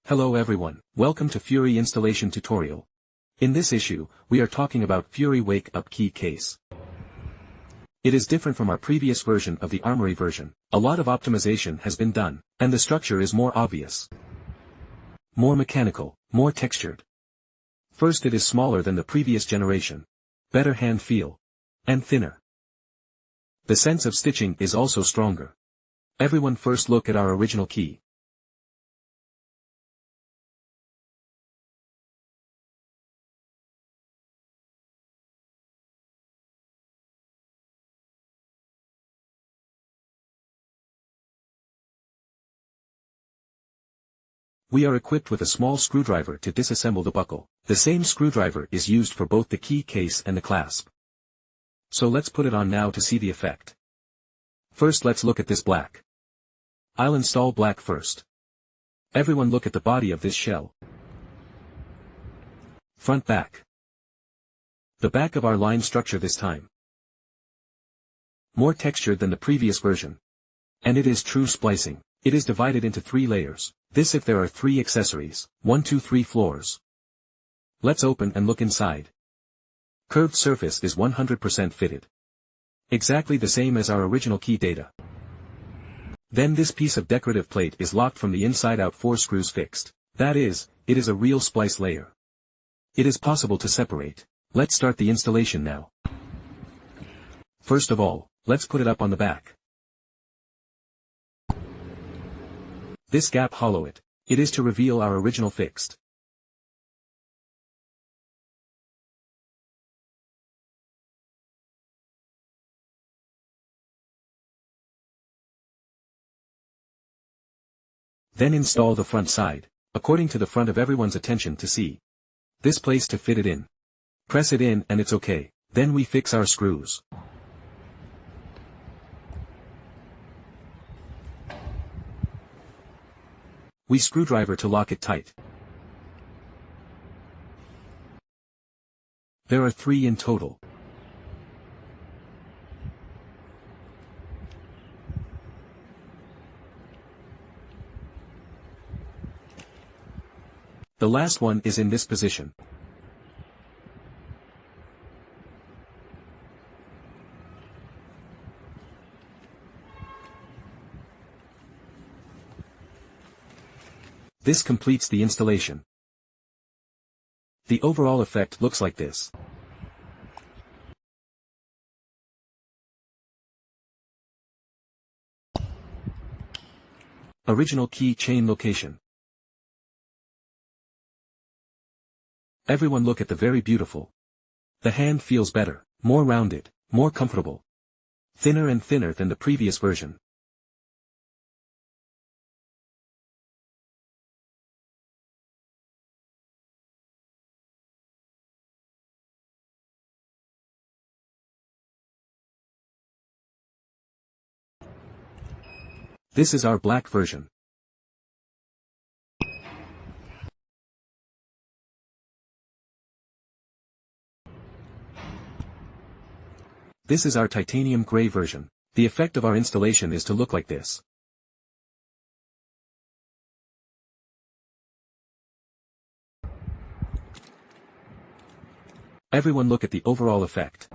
Hello everyone, welcome to Fury installation tutorial. In this issue, we are talking about Fury Wake Up Key Case. It is different from our previous version of the Armory version. A lot of optimization has been done, and the structure is more obvious. More mechanical, more textured. First, it is smaller than the previous generation. Better hand feel. And thinner. The sense of stitching is also stronger. Everyone first look at our original key. We are equipped with a small screwdriver to disassemble the buckle. The same screwdriver is used for both the key case and the clasp. So let's put it on now to see the effect. First, let's look at this black. I'll install black first. Everyone look at the body of this shell. Front back. The back of our line structure this time. More textured than the previous version. And it is true splicing. It is divided into 3 layers. This if there are 3 accessories, 1, 2, 3 floors. Let's open and look inside. Curved surface is 100% fitted. Exactly the same as our original key data. Then this piece of decorative plate is locked from the inside out, 4 screws fixed. That is, it is a real splice layer. It is possible to separate. Let's start the installation now. First of all, let's put it up on the back. This gap hollow it. It is to reveal our original fixed. Then install the front side, according to the front of everyone's attention to see. This place to fit it in. Press it in and it's okay. Then we fix our screws. We screwdriver to lock it tight. There are 3 in total. The last one is in this position. This completes the installation. The overall effect looks like this. Original key chain location. Everyone look at the very beautiful. The hand feels better, more rounded, more comfortable. Thinner and thinner than the previous version. This is our black version. This is our titanium gray version. The effect of our installation is to look like this. Everyone look at the overall effect.